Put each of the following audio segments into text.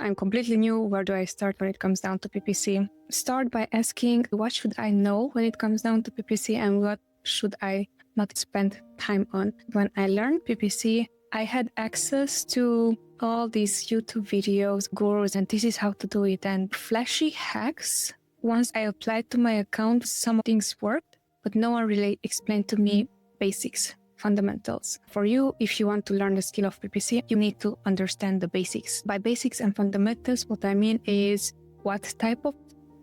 I'm completely new. Where do I start when it comes down to PPC? Start by asking, what should I know when it comes down to PPC and what should I not spend time on? When I learned PPC, I had access to all these YouTube videos, gurus, and this is how to do it. And flashy hacks. Once I applied to my account, some things worked, but no one really explained to me basics, fundamentals. For you, if you want to learn the skill of PPC, you need to understand the basics. By basics and fundamentals, what I mean is what type of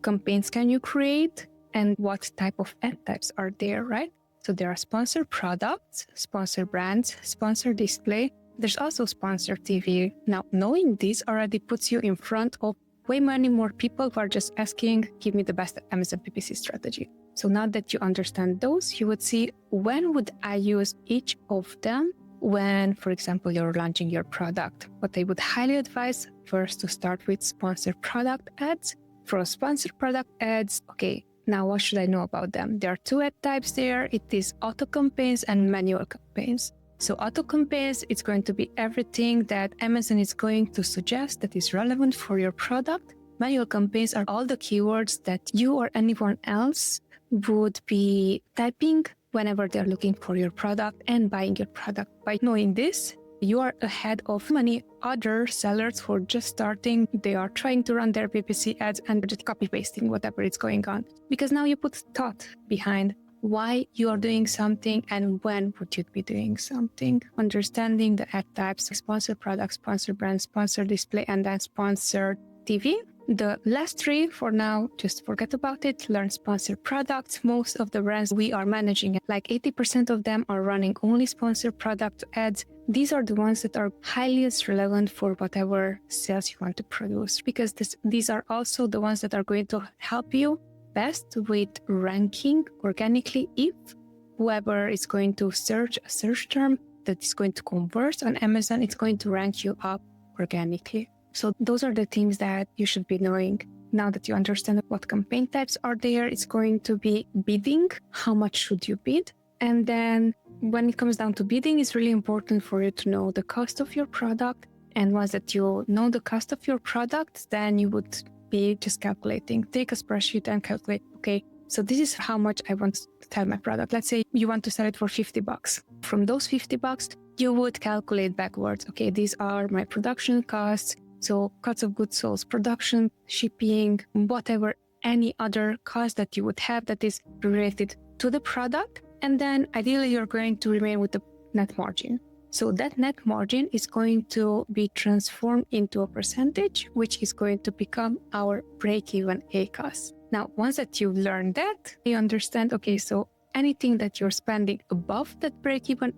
campaigns can you create and what type of ad types are there, right? So there are sponsored products, sponsored brands, sponsored display. There's also sponsored TV. Now, knowing this already puts you in front of way many more people who are just asking, give me the best Amazon PPC strategy. So now that you understand those, you would see when would I use each of them when, for example, you're launching your product. What I would highly advise first to start with sponsored product ads. For sponsored product ads, okay, now what should I know about them? There are two ad types there. It is auto campaigns and manual campaigns. So auto campaigns, it's going to be everything that Amazon is going to suggest that is relevant for your product. Manual campaigns are all the keywords that you or anyone else would be typing whenever they're looking for your product and buying your product. By knowing this, you are ahead of many other sellers who are just starting. They are trying to run their PPC ads and just copy pasting whatever is going on. Because now you put thought behind why you are doing something and when would you be doing something. Understanding the ad types, sponsored products, sponsored brands, sponsored display, and then sponsored TV. The last three, for now, just forget about it. Learn sponsored products. Most of the brands we are managing, like 80% of them are running only sponsored product ads. These are the ones that are highest relevant for whatever sales you want to produce, because these are also the ones that are going to help you best with ranking organically. If whoever is going to search a search term that is going to convert on Amazon, it's going to rank you up organically. So those are the things that you should be knowing. Now that you understand what campaign types are there, it's going to be bidding. How much should you bid? And then when it comes down to bidding, it's really important for you to know the cost of your product. And once that you know the cost of your product, then you would be just calculating. Take a spreadsheet and calculate, okay, so this is how much I want to sell my product. Let's say you want to sell it for $50. From those $50, you would calculate backwards. Okay, these are my production costs. So cost of goods sold, production, shipping, whatever, any other cost that you would have that is related to the product. And then ideally you're going to remain with the net margin. So that net margin is going to be transformed into a percentage, which is going to become our break-even ACOS. Now, once that you learn that, you understand, okay, so anything that you're spending above that break-even,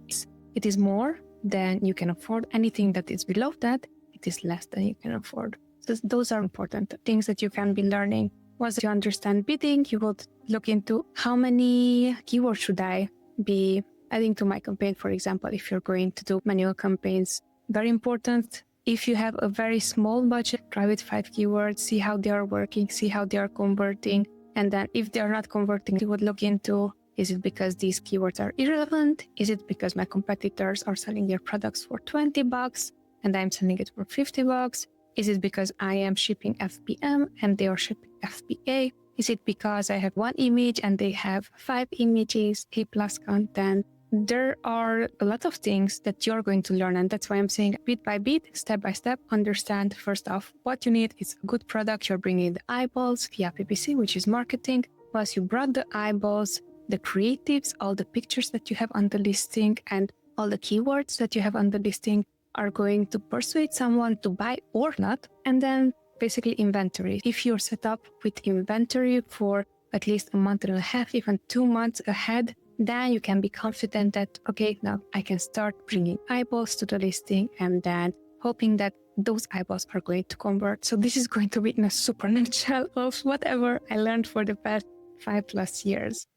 it is more than you can afford. Anything that is below that, it is less than you can afford. So those are important things that you can be learning. Once you understand bidding, you will look into how many keywords should I be adding to my campaign. For example, if you're going to do manual campaigns, very important. If you have a very small budget, try with 5 keywords, see how they are working, see how they are converting. And then if they are not converting, you would look into, is it because these keywords are irrelevant? Is it because my competitors are selling their products for $20 and I'm selling it for $50? Is it because I am shipping FBM and they are shipping FBA? Is it because I have one image and they have 5 images, A+ content? There are a lot of things that you're going to learn. And that's why I'm saying bit by bit, step by step, understand first off what you need is a good product. You're bringing the eyeballs via PPC, which is marketing. Once you brought the eyeballs, the creatives, all the pictures that you have on the listing and all the keywords that you have on the listing are going to persuade someone to buy or not. And then basically inventory. If you're set up with inventory for at least a month and a half, even 2 months ahead, then you can be confident that, okay, now I can start bringing eyeballs to the listing and then hoping that those eyeballs are going to convert. So this is going to be in a super nutshell of whatever I learned for the past 5+ years.